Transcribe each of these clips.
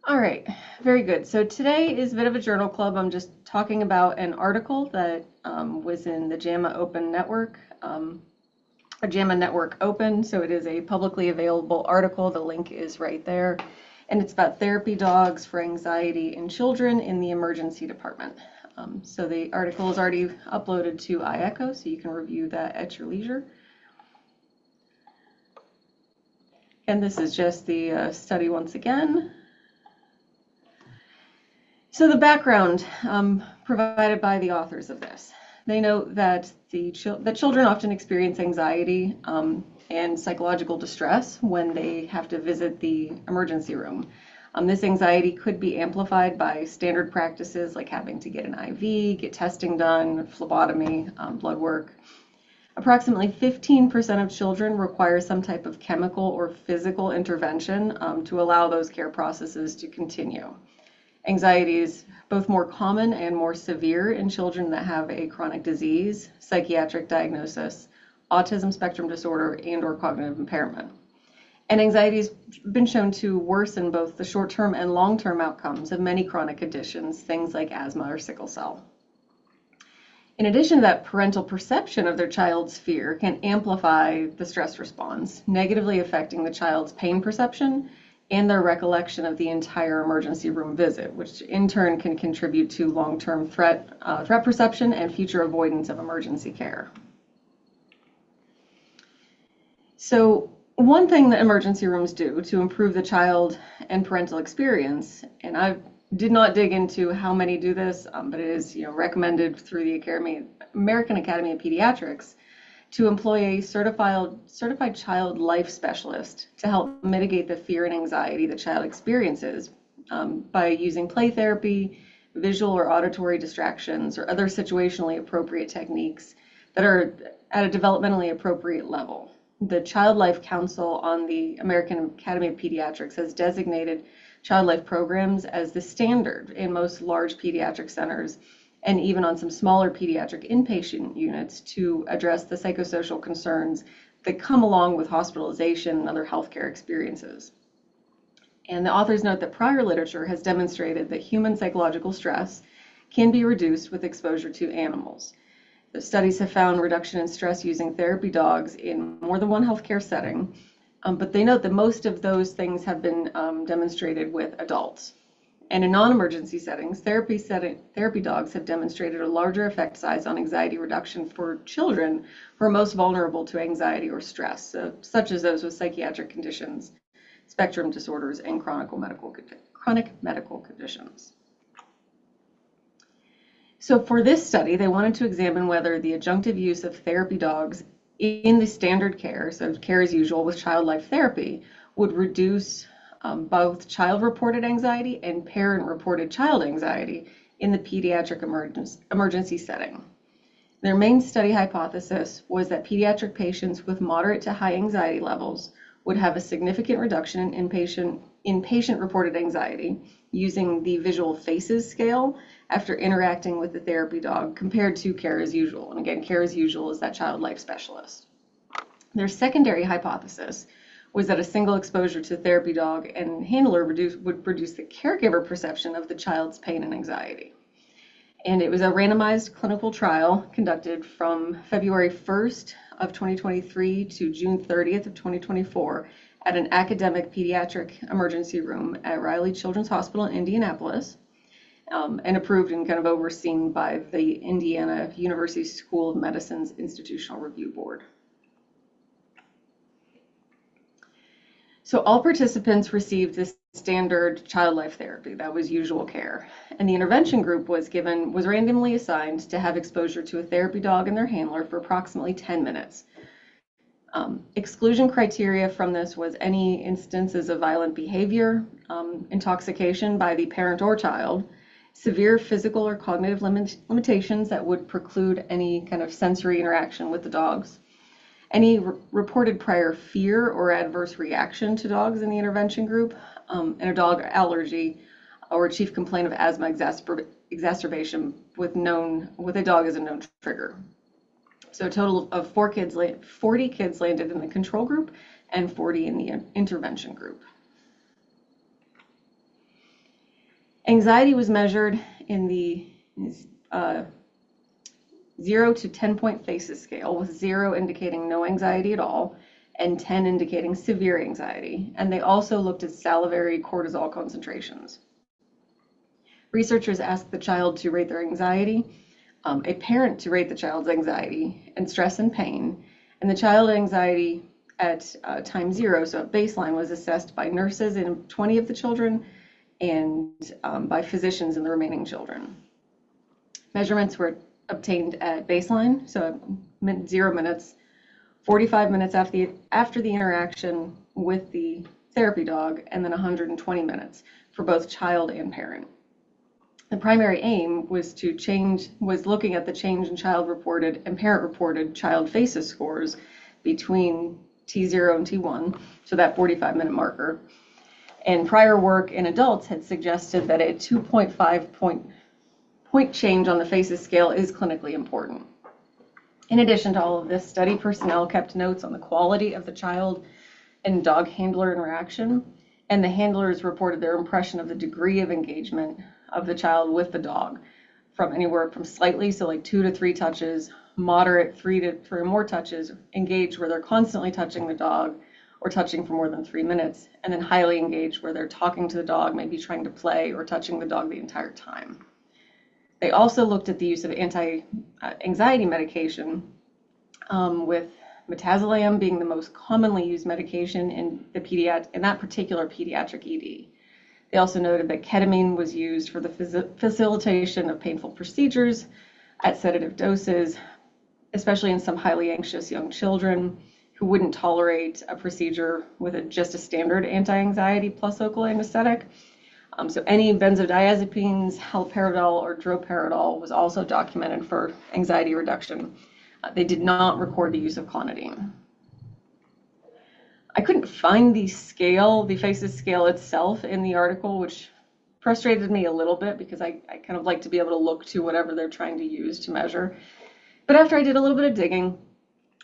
All right, very good. So today is a bit of a journal club. I'm just talking about an article that was in the JAMA Open Network, or JAMA Network Open. So it is a publicly available article. The link is right there. And it's about therapy dogs for anxiety in children in the emergency department. So the article is already uploaded to iEcho, so you can review that at your leisure. And this is just the study once again. So the background provided by the authors of this. They note that children often experience anxiety and psychological distress when they have to visit the emergency room. This anxiety could be amplified by standard practices like having to get an IV, get testing done, phlebotomy, blood work. Approximately 15% of children require some type of chemical or physical intervention to allow those care processes to continue. Anxiety is both more common and more severe in children that have a chronic disease, psychiatric diagnosis, autism spectrum disorder, and/or cognitive impairment. And anxiety has been shown to worsen both the short-term and long-term outcomes of many chronic conditions, things like asthma or sickle cell. In addition to that, parental perception of their child's fear can amplify the stress response, negatively affecting the child's pain perception and their recollection of the entire emergency room visit, which in turn can contribute to long-term threat perception and future avoidance of emergency care. So one thing that emergency rooms do to improve the child and parental experience, and I did not dig into how many do this, but it is recommended through the American Academy of Pediatrics, to employ a certified child life specialist to help mitigate the fear and anxiety the child experiences by using play therapy, visual or auditory distractions, or other situationally appropriate techniques that are at a developmentally appropriate level. The Child Life Council on the American Academy of Pediatrics has designated child life programs as the standard in most large pediatric centers and even on some smaller pediatric inpatient units to address the psychosocial concerns that come along with hospitalization and other healthcare experiences. And the authors note that prior literature has demonstrated that human psychological stress can be reduced with exposure to animals. The studies have found reduction in stress using therapy dogs in more than one healthcare setting, but they note that most of those things have been demonstrated with adults. And in non-emergency settings, therapy dogs have demonstrated a larger effect size on anxiety reduction for children who are most vulnerable to anxiety or stress, such as those with psychiatric conditions, spectrum disorders, and chronic medical conditions. So for this study, they wanted to examine whether the adjunctive use of therapy dogs in the standard care, so care as usual with child life therapy, would reduce both child-reported anxiety and parent-reported child anxiety in the pediatric emergency setting. Their main study hypothesis was that pediatric patients with moderate to high anxiety levels would have a significant reduction in patient-reported anxiety using the visual faces scale after interacting with the therapy dog compared to care as usual. And again, care as usual is that child life specialist. Their secondary hypothesis was that a single exposure to therapy dog and handler would reduce the caregiver perception of the child's pain and anxiety. And it was a randomized clinical trial conducted from February 1st of 2023 to June 30th of 2024 at an academic pediatric emergency room at Riley Children's Hospital in Indianapolis, and approved and kind of overseen by the Indiana University School of Medicine's Institutional Review Board. So all participants received this standard child life therapy, that was usual care. And the intervention group was randomly assigned to have exposure to a therapy dog and their handler for approximately 10 minutes. Exclusion criteria from this was any instances of violent behavior, intoxication by the parent or child, severe physical or cognitive limitations that would preclude any kind of sensory interaction with the dogs, any reported prior fear or adverse reaction to dogs in the intervention group, and a dog allergy or a chief complaint of asthma exacerbation with a dog as a known trigger. So a total of 40 kids landed in the control group and 40 in the intervention group. Anxiety was measured in the 0 to 10-point FACES scale, with 0 indicating no anxiety at all and 10 indicating severe anxiety. And they also looked at salivary cortisol concentrations. Researchers asked the child to rate their anxiety, a parent to rate the child's anxiety and stress and pain, and the child anxiety at time 0, so at baseline, was assessed by nurses in 20 of the children and by physicians in the remaining children. Measurements were obtained at baseline, so at 0 minutes, 45 minutes after the interaction with the therapy dog, and then 120 minutes for both child and parent. The primary aim was looking at the change in child-reported and parent-reported child FACES scores between T0 and T1, so that 45-minute marker. And prior work in adults had suggested that a 2.5 point change on the FACES scale is clinically important. In addition to all of this, study personnel kept notes on the quality of the child and dog handler interaction, and the handlers reported their impression of the degree of engagement of the child with the dog, from anywhere from slightly, so like 2 to 3 touches, moderate 3 to 3 or more touches, engaged where they're constantly touching the dog or touching for more than 3 minutes, and then highly engaged where they're talking to the dog, maybe trying to play or touching the dog the entire time. They also looked at the use of anti-anxiety medication, with metazolam being the most commonly used medication in that particular pediatric ED. They also noted that ketamine was used for the facilitation of painful procedures at sedative doses, especially in some highly anxious young children who wouldn't tolerate a procedure with just a standard anti-anxiety plus local anesthetic. So any benzodiazepines, haloperidol, or droperidol was also documented for anxiety reduction. They did not record the use of clonidine. I couldn't find the FACES scale itself in the article, which frustrated me a little bit because I kind of like to be able to look to whatever they're trying to use to measure. But after I did a little bit of digging,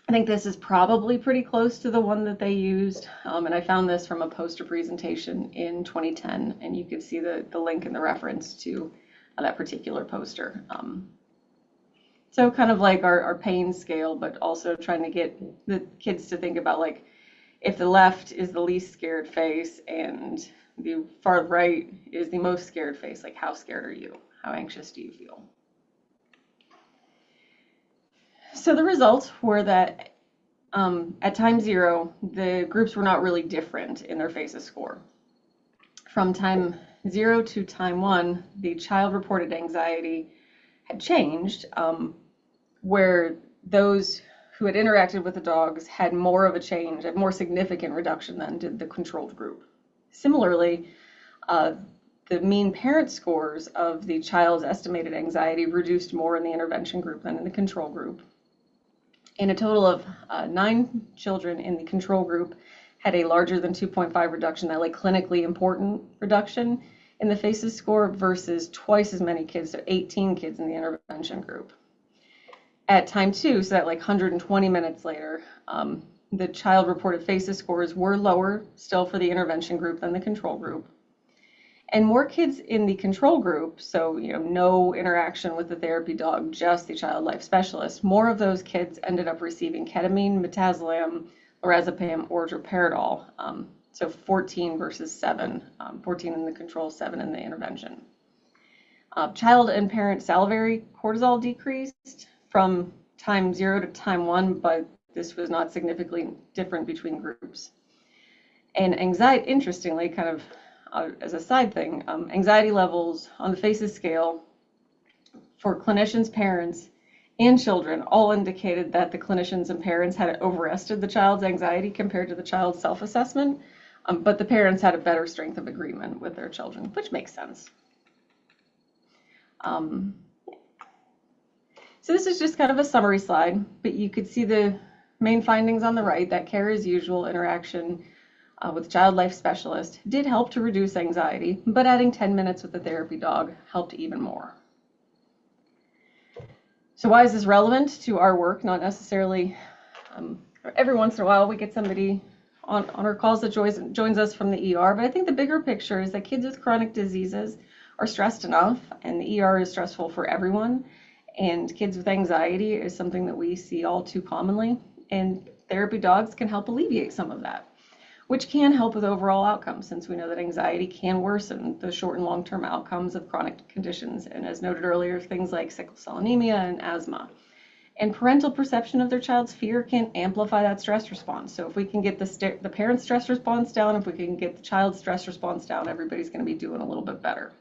I think this is probably pretty close to the one that they used. And I found this from a poster presentation in 2010, and you can see the link in the reference to that particular poster. So kind of like our pain scale, but also trying to get the kids to think about, like, if the left is the least scared face and the far right is the most scared face, like, how scared are you? How anxious do you feel? So the results were that at time 0, the groups were not really different in their FACES score. From time 0 to time 1, the child-reported anxiety had changed, where those who had interacted with the dogs had more of a change, a more significant reduction than did the controlled group. Similarly, the mean parent scores of the child's estimated anxiety reduced more in the intervention group than in the control group. And a total of 9 children in the control group had a larger than 2.5 reduction, that like clinically important reduction in the FACES score, versus twice as many kids, so 18 kids in the intervention group. At time 2, so that like 120 minutes later, the child-reported FACES scores were lower still for the intervention group than the control group. And more kids in the control group, so no interaction with the therapy dog, just the child life specialist, more of those kids ended up receiving ketamine, metazolam, lorazepam, or droperidol. So 14 versus 7, 14 in the control, 7 in the intervention. Child and parent salivary cortisol decreased from time 0 to time 1, but this was not significantly different between groups. And anxiety, interestingly, kind of as a side thing, anxiety levels on the FACES scale for clinicians, parents, and children all indicated that the clinicians and parents had overestimated the child's anxiety compared to the child's self-assessment, but the parents had a better strength of agreement with their children, which makes sense. So this is just kind of a summary slide, but you could see the main findings on the right, that care as usual interaction with child life specialist did help to reduce anxiety, but adding 10 minutes with the therapy dog helped even more. So why is this relevant to our work? Not necessarily, every once in a while we get somebody on our calls that joins us from the ER, but I think the bigger picture is that kids with chronic diseases are stressed enough, and the ER is stressful for everyone. And kids with anxiety is something that we see all too commonly. And therapy dogs can help alleviate some of that, which can help with overall outcomes, since we know that anxiety can worsen the short and long-term outcomes of chronic conditions. And as noted earlier, things like sickle cell anemia and asthma. And parental perception of their child's fear can amplify that stress response. So if we can get the parent's stress response down, if we can get the child's stress response down, everybody's going to be doing a little bit better.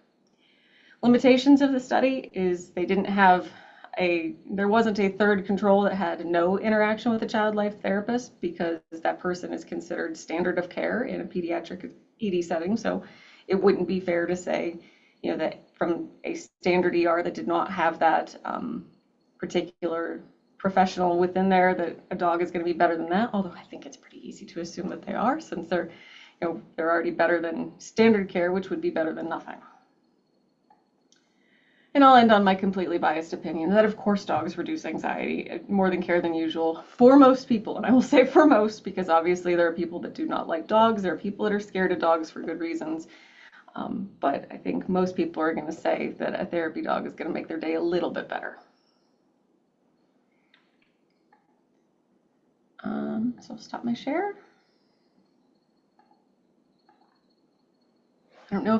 Limitations of the study is there wasn't a third control that had no interaction with a child life therapist, because that person is considered standard of care in a pediatric ED setting. So it wouldn't be fair to say, that from a standard ER that did not have that particular professional within there, that a dog is going to be better than that. Although I think it's pretty easy to assume that they are, since they're already better than standard care, which would be better than nothing. And I'll end on my completely biased opinion that, of course, dogs reduce anxiety more than care than usual for most people. And I will say for most, because obviously there are people that do not like dogs. There are people that are scared of dogs for good reasons. But I think most people are going to say that a therapy dog is going to make their day a little bit better. So I'll stop my share. I don't know if